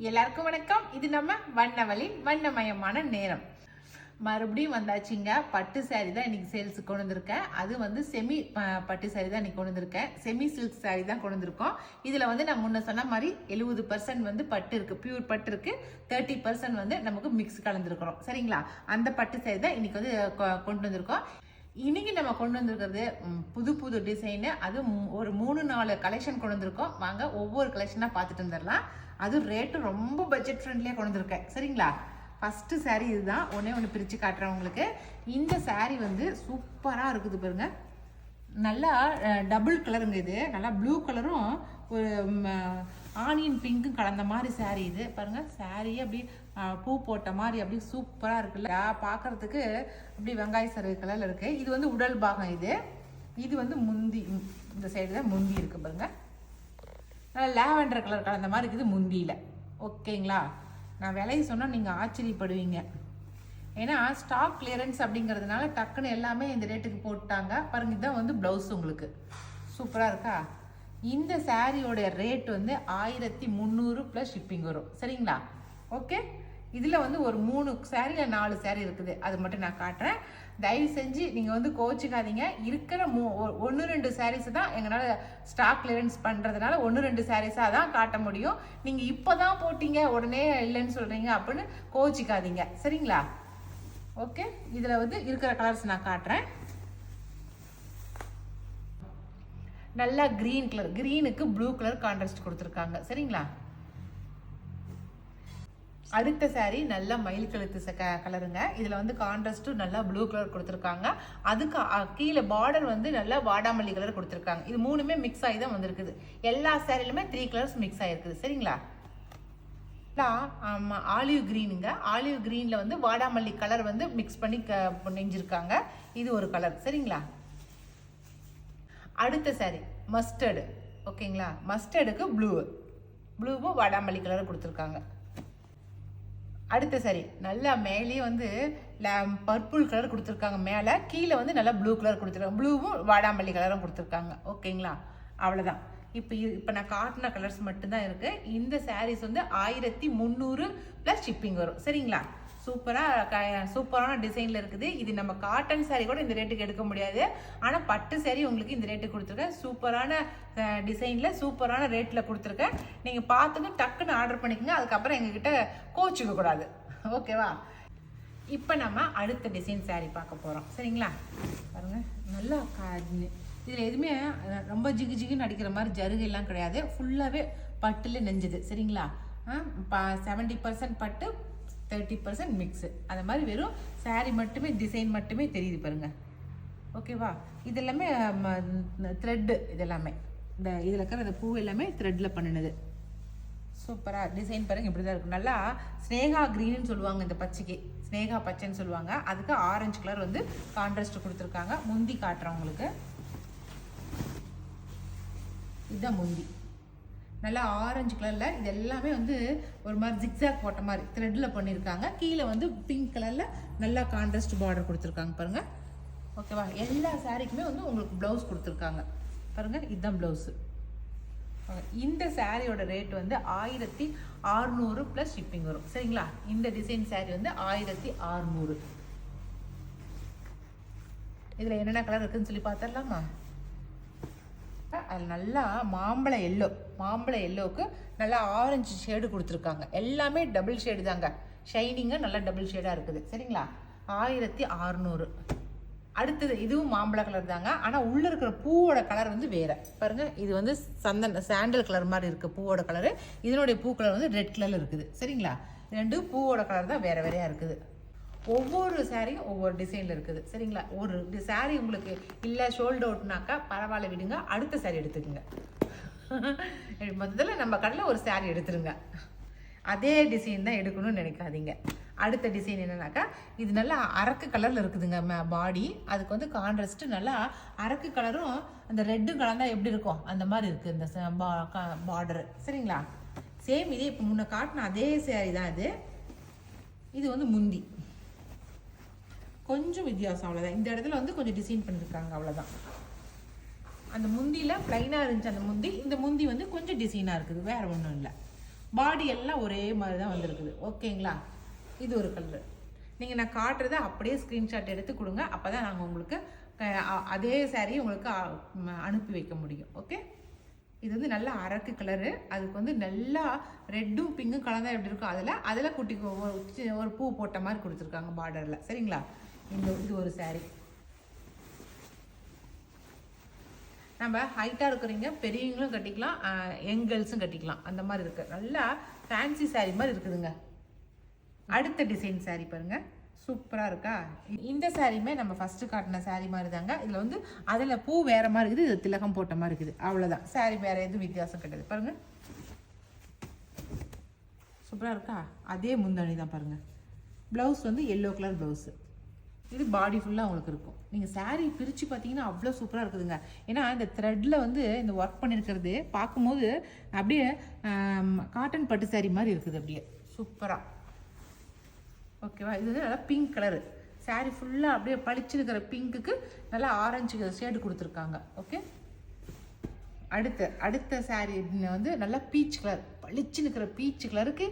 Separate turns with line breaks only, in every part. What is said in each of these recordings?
எல்லாருக்கும் வணக்கம். இது நம்ம வண்ணவழி வண்ணமயமான நேரம். மறுபடியும் வந்தாச்சுங்க. பட்டு சாரி தான் இன்னைக்கு சேல்ஸுக்கு கொண்டு வந்திருக்கேன். அது வந்து செமி பட்டு சாரி தான் இன்னைக்கு கொண்டு வந்திருக்கேன். செமி சில்க் சாரி தான் கொண்டு வந்திருக்கோம். இதில் வந்து நான் முன்ன சொன்ன மாதிரி 70% வந்து பட்டு இருக்குது, பியூர் பட்டு இருக்குது. 30% வந்து நமக்கு மிக்ஸ் கலந்துருக்கிறோம். சரிங்களா? அந்த பட்டு சாரி தான் இன்னைக்கு வந்து கொண்டு வந்திருக்கோம். இன்னைக்கு நம்ம கொண்டு வந்திருக்கிறது புது புது டிசைனு. அது ஒரு 3-4 கலெக்ஷன் கொண்டு வந்திருக்கோம். வாங்க ஒவ்வொரு கலெக்ஷனாக பார்த்துட்டு வந்துடலாம். அது ரேட்டு ரொம்ப பட்ஜெட் ஃப்ரெண்ட்லியாக கொண்டு வந்திருக்கேன். சரிங்களா? ஃபஸ்ட்டு சாரீ இதுதான். ஒன்று பிரித்து காட்டுறேன் உங்களுக்கு. இந்த சாரீ வந்து சூப்பராக இருக்குது பாருங்க. நல்லா டபுள் கலருங்க. இது நல்லா ப்ளூ கலரும் ஒரு ஆனியன் பிங்க்கும் கலந்த மாதிரி சாரீ இது பாருங்க. சாரியே அப்படி பூ போட்ட மாதிரி அப்படி சூப்பராக இருக்குல்ல, பார்க்கறதுக்கு அப்படி வெங்காய சரகு கலரில் இருக்குது. இது வந்து உடல் பாகம். இது வந்து முந்தி, இந்த சைடு தான் முந்தி இருக்குது பாருங்க. லாவெண்டர் கலர் கலந்த மாதிரி இருக்குது முந்தியில். ஓகேங்களா? நான் விலையை சொன்னால் நீங்கள் ஆச்சரியப்படுவீங்க. ஏன்னா ஸ்டாக் கிளியரன்ஸ் அப்படிங்கிறதுனால டக்குன்னு எல்லாமே இந்த ரேட்டுக்கு போட்டாங்க பாருங்க. இதுதான் வந்து ப்ளவுஸ். உங்களுக்கு சூப்பராக இருக்கா? இந்த சாரியோட ரேட் வந்து 1300 + ஷிப்பிங் வரும். சரிங்களா? ஓகே. இதில் வந்து ஒரு 3 சாரி இல்லை 4 சாரி இருக்குது. அது மட்டும் நான் காட்டுறேன். தயவு செஞ்சு நீங்கள் வந்து கோச்சிக்காதீங்க. இருக்கிற 1-2 சாரீஸ் தான் எங்களால் ஸ்டாக் கிளியரன்ஸ் பண்ணுறதுனால 1-2 சாரீஸாக தான் காட்ட முடியும். நீங்கள் இப்போ தான் போட்டிங்க உடனே இல்லைன்னு சொல்கிறீங்க அப்படின்னு கோச்சிக்காதீங்க. சரிங்களா? ஓகே. இதில் வந்து இருக்கிற கலர்ஸ் நான் காட்டுறேன். நல்லா க்ரீன் கலர், க்ரீனுக்கு ப்ளூ கலர் கான்ட்ராஸ்ட் கொடுத்துருக்காங்க. சரிங்களா? அடுத்த சாரீ நல்லா மயில் கழுத்து கலருங்க. இதில் வந்து கான்ட்ராஸ்ட்டும் நல்லா ப்ளூ கலர் கொடுத்துருக்காங்க. அதுக்கு கீழே பார்டர் வந்து நல்லா வாடாமல்லி கலர் கொடுத்துருக்காங்க. இது 3மே மிக்ஸ் ஆகி தான் வந்திருக்குது. எல்லா சாரிலுமே 3 கலர்ஸ் மிக்ஸ் ஆகிருக்குது. சரிங்களா? ஆமாம், ஆலிவ் க்ரீனுங்க. ஆலிவ் க்ரீனில் வந்து வாடாமல்லி கலர் வந்து மிக்ஸ் பண்ணி நெஞ்சிருக்காங்க. இது ஒரு கலர். சரிங்களா? அடுத்த சாரீ மஸ்டர்டு. ஓகேங்களா? மஸ்டர்டுக்கு ப்ளூவும் வாடாமல்லி கலர் கொடுத்துருக்காங்க. அடுத்த சாரி நல்லா மேலேயே வந்து பர்பிள் கலர் கொடுத்துருக்காங்க. மேலே கீழே வந்து நல்லா ப்ளூ கலர் கொடுத்துருக்காங்க. ப்ளூவும் வாடாமல்லி கலரும் கொடுத்துருக்காங்க. ஓகேங்களா? அவ்வளோதான். இப்போ நான் காட்டின கலர்ஸ் மட்டும்தான் இருக்குது. இந்த சாரீஸ் வந்து 1300 + ஷிப்பிங் வரும். சரிங்களா? சூப்பரான டிசைனில் இருக்குது. இது நம்ம காட்டன் சாரீ கூட இந்த ரேட்டுக்கு எடுக்க முடியாது. ஆனால் பட்டு சாரீ உங்களுக்கு இந்த ரேட்டுக்கு கொடுத்துருக்கேன். சூப்பரான டிசைனில் சூப்பரான ரேட்டில் கொடுத்துருக்கேன். நீங்கள் பார்த்துட்டு டக்குன்னு ஆர்டர் பண்ணிக்கோங்க. அதுக்கப்புறம் எங்ககிட்ட கோச்சிக்க கூடாது. ஓகேவா? இப்போ நம்ம அடுத்த டிசைன் சாரீ பார்க்க போகிறோம். சரிங்களா? பாருங்கள். நல்லா இதில் எதுவுமே ரொம்ப ஜிகுன்னு அடிக்கிற மாதிரி ஜருகெல்லாம் கிடையாது. ஃபுல்லாகவே பட்டில் நெஞ்சது. சரிங்களா? 70% பட்டு, 30% மிக்ஸு. அந்த மாதிரி வெறும் சாரீ மட்டுமே, டிசைன் மட்டுமே தெரியுது பாருங்கள். ஓகேவா? இது எல்லாமே த்ரெட்டு. இது எல்லாமே இந்த இதில் இருக்கிற அந்த பூ எல்லாமே த்ரெட்டில் பண்ணினது. சூப்பராக டிசைன் பாருங்கள். இப்படி தான் இருக்கும். நல்லா ஸ்னேகா க்ரீன்னு சொல்லுவாங்க. இந்த பச்சைக்கு ஸ்னேகா பச்சைன்னு சொல்லுவாங்க. அதுக்கு ஆரஞ்சு கலர் வந்து கான்ட்ராஸ்ட் கொடுத்துருக்காங்க. முந்தி காட்டுறவங்களுக்கு இதுதான் முந்தி. நல்லா ஆரஞ்சு கலரில் இது எல்லாமே வந்து ஒரு மாதிரி ஜிக்ஸாக் போட்ட மாதிரி த்ரெட்டில் பண்ணியிருக்காங்க. கீழே வந்து பிங்க் கலரில் நல்லா கான்ட்ராஸ்ட் பார்டர் கொடுத்துருக்காங்க பாருங்கள். ஓகேவா? எல்லா சாரீக்குமே வந்து உங்களுக்கு ப்ளவுஸ் கொடுத்துருக்காங்க பாருங்கள். இதுதான் ப்ளவுஸு. இந்த சாரியோட ரேட் வந்து 1600 + ஷிப்பிங் வரும். சரிங்களா? இந்த டிசைன் சாரீ வந்து 1600. இதில் என்னென்ன கலர் இருக்குதுன்னு சொல்லி பார்த்துடலாமா? அது நல்லா மாம்பழ எல்லோவுக்கு நல்லா ஆரஞ்சு ஷேடு கொடுத்துருக்காங்க. எல்லாமே டபுள் ஷேடு தாங்க. ஷைனிங்காக நல்லா டபுள் ஷேடாக இருக்குது. சரிங்களா? 1600. அடுத்தது இதுவும் மாம்பழ கலர் தாங்க. ஆனால் உள்ளே இருக்கிற பூவோட கலர் வந்து வேறு பாருங்கள். இது வந்து சாண்டல் கலர் மாதிரி இருக்குது பூவோட கலரு. இதனுடைய பூ கலர் வந்து ரெட் கலரில் இருக்குது. சரிங்களா? ரெண்டு பூவோட கலர் தான் வேறு வேறையாக இருக்குது. ஒவ்வொரு சாரியும் ஒவ்வொரு டிசைனில் இருக்குது. சரிங்களா? ஒரு சாரீ உங்களுக்கு இல்லை ஷோல்ட் அவுட்னாக்கா பரவாயில்ல, விடுங்க. அடுத்த சாரீ எடுத்துக்கோங்க. முதல்ல நம்ம கடையில் ஒரு சாரீ எடுத்துருங்க. அதே டிசைன் தான் எடுக்கணும்னு நினைக்காதீங்க. அடுத்த டிசைன் என்னன்னாக்கா, இது நல்லா அரக்கு கலரில் இருக்குதுங்க பாடி. அதுக்கு வந்து கான்ட்ராஸ்ட்டு நல்லா அரக்கு கலரும் அந்த ரெட்டும் கலர் தான் எப்படி இருக்கும் அந்த மாதிரி இருக்குது இந்த பார்டரு. சரிங்களா? சேம் இதே இப்போ முன்ன காட்டின அதே சாரீ தான் இது. இது வந்து முந்தி. கொஞ்சம் வித்தியாசம், அவ்வளோதான். இந்த இடத்துல வந்து கொஞ்சம் டிசைன் பண்ணியிருக்காங்க, அவ்வளோதான். அந்த முந்தியில் ப்ளைனாக இருந்துச்சு அந்த முந்தி. இந்த முந்தி வந்து கொஞ்சம் டிசைனாக இருக்குது, வேறு ஒன்றும் இல்லை. பாடி எல்லாம் ஒரே மாதிரி தான் வந்திருக்குது. ஓகேங்களா? இது ஒரு கலரு. நீங்கள் நான் காட்டுறதை அப்படியே ஸ்க்ரீன்ஷாட் எடுத்து கொடுங்க. அப்போ தான் நாங்கள் உங்களுக்கு அதே சாரீ உங்களுக்கு அனுப்பி வைக்க முடியும். ஓகே, இது வந்து நல்லா அரக்கு கலரு. அதுக்கு வந்து நல்லா ரெட்டும் பிங்கும் கலந்தா எப்படி இருக்கும், அதில் குட்டி ஒரு பூ போட்ட மாதிரி கொடுத்துருக்காங்க பார்டரில். சரிங்களா? இது ஒரு சாரீ. நம்ம ஹைட்டாக இருக்கிறீங்க பெரியவங்களும் கட்டிக்கலாம், யங் கேர்ள்ஸும் கட்டிக்கலாம். அந்த மாதிரி இருக்குது. நல்லா ஃபேன்சி சாரீ மாதிரி இருக்குதுங்க. அடுத்த டிசைன் சாரீ பாருங்கள், சூப்பராக இருக்கா? இந்த சாரியுமே நம்ம ஃபஸ்ட்டு காட்டின சாரீ மாதிரி தாங்க. இதில் வந்து அதில் பூ வேறு மாதிரி இருக்குது, இது திலகம் போட்ட மாதிரி இருக்குது. அவ்வளோதான், சாரீ வேறு எதுவும் வித்தியாசம் கிடையாது. பாருங்கள், சூப்பராக இருக்கா? அதே முந்தாணி தான் பாருங்கள். ப்ளவுஸ் வந்து எல்லோ கலர் ப்ளவுஸு. இது பாடி ஃபுல்லாக உங்களுக்கு இருக்கும். நீங்கள் சாரீ பிரித்து பார்த்தீங்கன்னா அவ்வளோ சூப்பராக இருக்குதுங்க. ஏன்னா இந்த த்ரெட்டில் வந்து இந்த ஒர்க் பண்ணியிருக்கிறது பார்க்கும்போது அப்படியே காட்டன் பட்டு சாரீ மாதிரி இருக்குது, அப்படியே சூப்பராக. ஓகேவா? இது வந்து நல்லா பிங்க் கலரு சாரீ ஃபுல்லாக அப்படியே பளிச்சுருக்கிற பிங்க்குக்கு நல்லா ஆரஞ்சு ஷேடு கொடுத்துருக்காங்க. ஓகே, அடுத்த சாரீ வந்து நல்லா பீச் கலர், பளிச்சுன்னு இருக்கிற பீச் கலருக்கு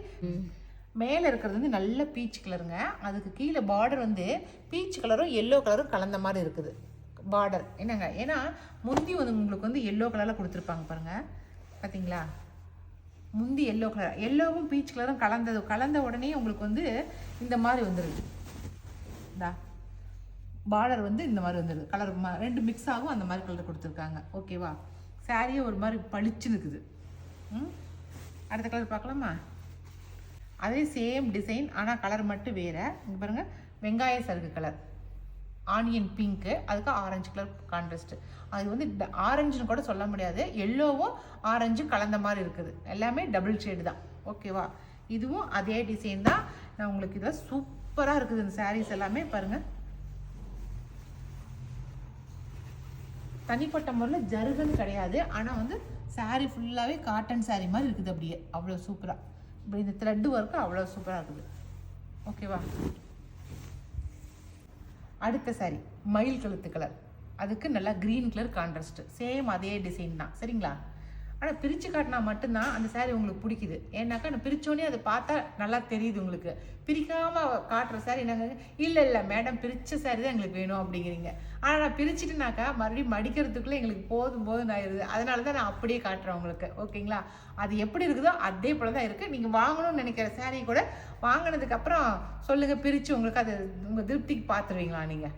மேலே இருக்கிறது வந்து நல்ல பீச் கலருங்க. அதுக்கு கீழே பார்டர் வந்து பீச் கலரும் எல்லோ கலரும் கலந்த மாதிரி இருக்குது பார்டர். என்னங்க, ஏன்னா முந்தி வந்து உங்களுக்கு வந்து எல்லோ கலரில் கொடுத்துருப்பாங்க பாருங்கள், பார்த்தீங்களா? முந்தி எல்லோ கலர், எல்லோவும் பீச் கலரும் கலந்த உடனே உங்களுக்கு வந்து இந்த மாதிரி வந்துடுது. இந்தா பார்டர் வந்து இந்த மாதிரி வந்துடுது, கலர் ரெண்டு மிக்ஸ் ஆகும், அந்த மாதிரி கலர் கொடுத்துருக்காங்க. ஓகேவா? சாரியே ஒரு மாதிரி பளிச்சுன்னு இருக்குது. அடுத்த கலர் பார்க்கலாமா? அதே சேம் டிசைன், ஆனால் கலர் மட்டும் வேறு. இங்கே பாருங்கள், வெங்காய சருகு கலர், ஆனியன் பிங்க்கு, அதுக்கு ஆரஞ்சு கலர் கான்ட்ராஸ்ட்டு. அது வந்து ஆரஞ்சுன்னு கூட சொல்ல முடியாது, எல்லோவும் ஆரஞ்சும் கலந்த மாதிரி இருக்குது. எல்லாமே டபுள் ஷேடு தான். ஓகேவா? இதுவும் அதே டிசைன் தான். நான் உங்களுக்கு இதில் சூப்பராக இருக்குது இந்த சாரீஸ் எல்லாமே. பாருங்கள், தனிப்பட்ட முறையில் ஜருகன்னு கிடையாது, ஆனால் வந்து சாரீ ஃபுல்லாகவே காட்டன் சாரீ மாதிரி இருக்குது, அப்படியே அவ்வளோ சூப்பராக. இப்படி இந்த த்ரெட்டு ஒர்க்கு அவ்வளோ சூப்பராக இருக்குது. ஓகேவா? அடுத்த சாரீ மயில் கழுத்து கலர், அதுக்கு நல்லா க்ரீன் கலர் கான்ட்ராஸ்ட்டு, சேம் அதே டிசைன் தான். சரிங்களா? ஆனால் பிரித்து காட்டினா மட்டும்தான் அந்த சாரீ உங்களுக்கு பிடிக்குது. ஏன்னாக்கா நான் பிரித்தோடனே அதை பார்த்தா நல்லா தெரியுது உங்களுக்கு. பிரிக்காமல் காட்டுற சாரீ நாங்கள் இல்லை மேடம் பிரித்த சாரீ தான் எங்களுக்கு வேணும் அப்படிங்கிறீங்க. ஆனால் நான் பிரிச்சுட்டுனாக்கா மறுபடியும் மடிக்கிறதுக்குள்ளே எங்களுக்கு போதும் ஆயிடுது. அதனால தான் நான் அப்படியே காட்டுறேன் உங்களுக்கு. ஓகேங்களா? அது எப்படி இருக்குதோ அதே போல் தான் இருக்குது. நீங்கள் வாங்கணும்னு நினைக்கிற சாரீ கூட வாங்கினதுக்கப்புறம் சொல்லுங்கள், பிரித்து உங்களுக்கு அது உங்கள் திருப்திக்கு பார்த்துருவீங்களா நீங்கள்?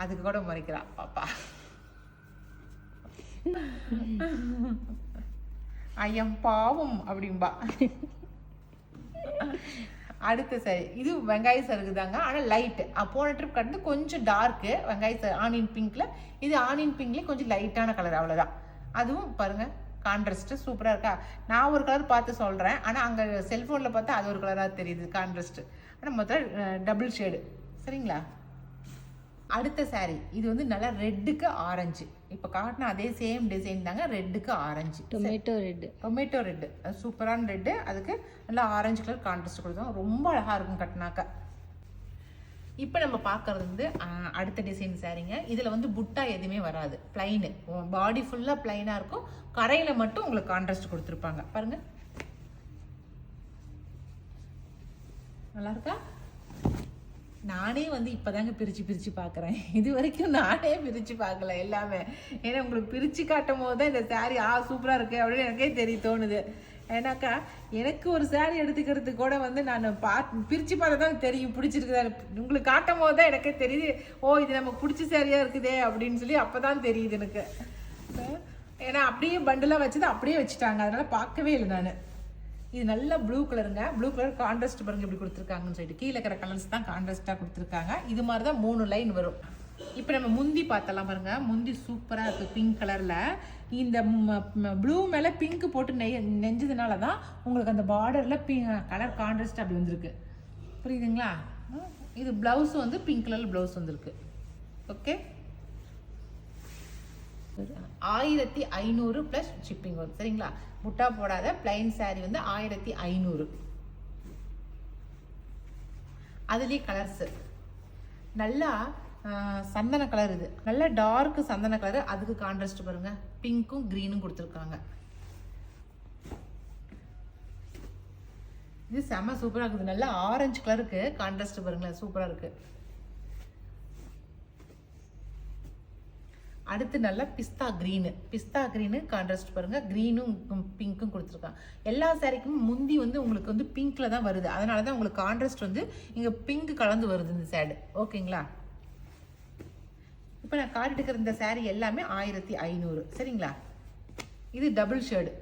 அதுக்கு கூட முறைக்கிறா பாப்பா. ஐயம் பாவம் அப்படின்பா. அடுத்த சாரி இது வெங்காய சருகு தாங்க, ஆனால் லைட்டு. போன ட்ரிப் கட்டு கொஞ்சம் டார்க்கு வெங்காய ஆனியன் பிங்க்ல, இது ஆனியன் பிங்க்லேயே கொஞ்சம் லைட்டான கலர், அவ்வளோதான். அதுவும் பாருங்க கான்ட்ராஸ்ட்டு சூப்பராக இருக்கா? நான் ஒரு கலர் பார்த்து சொல்கிறேன், ஆனால் அங்கே செல்ஃபோனில் பார்த்தா அது ஒரு கலராக தெரியுது கான்ட்ராஸ்ட்டு. ஆனால் மொத்தம் டபுள் ஷேடு. சரிங்களா? அடுத்த சாரீ இது வந்து நல்லா ரெட்டுக்கு ஆரஞ்சு. இப்போ காட்டின அதே சேம் டிசைன் தாங்க, ரெட்டுக்கு ஆரஞ்சு, டொமேட்டோ ரெட்டு, சூப்பரான ரெட்டு. அதுக்கு நல்லா ஆரஞ்சு கலர் கான்ட்ராஸ்ட் கொடுத்தோம், ரொம்ப அழகாக இருக்கும் கட்டினாக்கா. இப்போ நம்ம பார்க்கறது வந்து அடுத்த டிசைன் சாரீங்க. இதில் வந்து புட்டா எதுவுமே வராது, பிளைனு, பாடி ஃபுல்லாக பிளைனாக இருக்கும். கரையில் மட்டும் உங்களுக்கு கான்ட்ராஸ்ட் கொடுத்துருப்பாங்க. பாருங்க, நல்லா இருக்கா? நானே வந்து இப்போதாங்க பிரித்து பார்க்குறேன். இது வரைக்கும் நானே பிரித்து பார்க்கல எல்லாமே. ஏன்னா உங்களுக்கு பிரித்து காட்டும் போது தான் இந்த சாரீ சூப்பராக இருக்குது அப்படின்னு எனக்கே தோணுது. ஏன்னாக்கா எனக்கு ஒரு சாரீ எடுத்துக்கிறதுக்கு கூட வந்து நான் பிரித்து பார்த்தா தான் தெரியும் பிடிச்சிருக்குதா. உங்களுக்கு காட்டும் போது தான் எனக்கே தெரியுது, ஓ இது நமக்கு பிடிச்ச சாரியாக இருக்குதே அப்படின்னு சொல்லி அப்போ தான் தெரியுது எனக்கு. ஏன்னா அப்படியே பண்டலாக வச்சுதான் அப்படியே வச்சுட்டாங்க, அதனால் பார்க்கவே இல்லை நான். இது நல்ல ப்ளூ கலருங்க, ப்ளூ கலர் கான்ட்ராஸ்ட் பாருங்க எப்படி கொடுத்துருக்காங்கன்னு சொல்லிட்டு. கீழே இருக்கிற கலர்ஸ் தான் கான்ட்ராஸ்டாக கொடுத்துருக்காங்க. இது மாதிரி தான் 3 லைன் வரும். இப்போ நம்ம முந்தி பார்த்தலாம் பாருங்க, முந்தி சூப்பராக இருக்குது பிங்க் கலரில். இந்த ப்ளூ மேலே பிங்க் போட்டு நெஞ்சதுனால தான் உங்களுக்கு அந்த பார்டரில் கலர் கான்ட்ராஸ்ட் அப்படி வந்திருக்கு. புரியுதுங்களா? இது ப்ளவுஸ் வந்து பிங்க் கலரில் ப்ளவுஸ் வந்திருக்கு. ஓகே, 1500 ப்ளஸ் ஷிப்பிங் வரும். சரிங்களா? புட்டா போடாத பிளைன் சாரீ வந்து 1500. அதுலேயே கலர்ஸு நல்லா சந்தன கலர், இது நல்லா டார்க் சந்தன கலர். அதுக்கு கான்ட்ராஸ்ட் பாருங்க, பிங்க்கும் க்ரீனும் கொடுத்துருக்காங்க. இது செம்ம சூப்பராக இருக்குது. நல்லா ஆரஞ்சு கலருக்கு கான்ட்ராஸ்ட் பாருங்களேன், சூப்பராக இருக்குது. அடுத்து நல்லா பிஸ்தா க்ரீனு கான்ட்ராஸ்ட் பாருங்கள், க்ரீனும் பிங்க்கும் கொடுத்துருக்காங்க. எல்லா சாரிக்கும் முந்தி வந்து உங்களுக்கு வந்து பிங்க்கில் தான் வருது, அதனால தான் உங்களுக்கு கான்ட்ராஸ்ட் வந்து இங்கே பிங்க் கலந்து வருது இந்த சேடு. ஓகேங்களா? இப்போ நான் காட்டிட்டு இருக்கிற இந்த சாரீ எல்லாமே 1500. சரிங்களா? இது டபுள் ஷேடு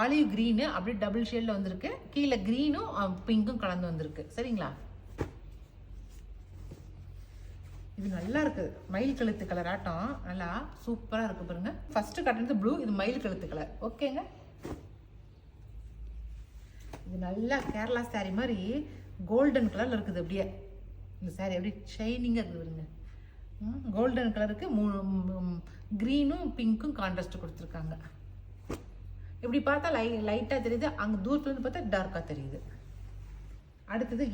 ஆலிவ் க்ரீனு அப்படியே டபுள் ஷேடில் வந்திருக்கு, கீழே க்ரீனும் பிங்க்கும் கலந்து வந்திருக்கு. சரிங்களா? இது நல்லா இருக்குது, மயில் கழுத்து கலர் ஆட்டம், நல்லா சூப்பராக இருக்குது பாருங்க. ஃபர்ஸ்ட் காட்டுறது ப்ளூ, இது மயில் கழுத்து கலர். ஓகேங்க. இது நல்லா கேரளா சாரீ மாதிரி கோல்டன் கலரில் இருக்குது. அப்படியே இந்த சாரீ அப்படியே ஷைனிங்காக இருக்குது பாருங்க. கோல்டன் கலருக்கு க்ரீனும் பிங்க்கும் கான்ட்ராஸ்ட் கொடுத்துருக்காங்க. இப்படி பார்த்தா லைட்டாக தெரியுது, அங்கே தூரத்துலேருந்து பார்த்தா டார்க்காக தெரியுது. அடுத்தது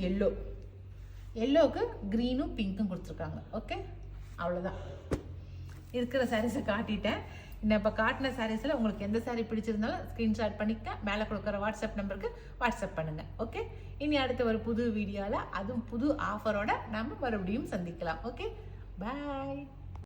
எல்லோவுக்கு க்ரீனும் பிங்க்கும் கொடுத்துருக்காங்க. ஓகே, அவ்வளோதான். இருக்கிற சாரீஸை காட்டிட்டேன். இப்போ காட்டின சாரீஸில் உங்களுக்கு எந்த சாரீ பிடிச்சிருந்தாலும் ஸ்க்ரீன்ஷாட் பண்ணிக்க, மேலே கொடுக்குற வாட்ஸ்அப் நம்பருக்கு வாட்ஸ்அப் பண்ணுங்கள். ஓகே, இனி அடுத்த ஒரு புது வீடியோவில் அதுவும் புது ஆஃபரோட நம்ம மறுபடியும் சந்திக்கலாம். ஓகே, பாய்.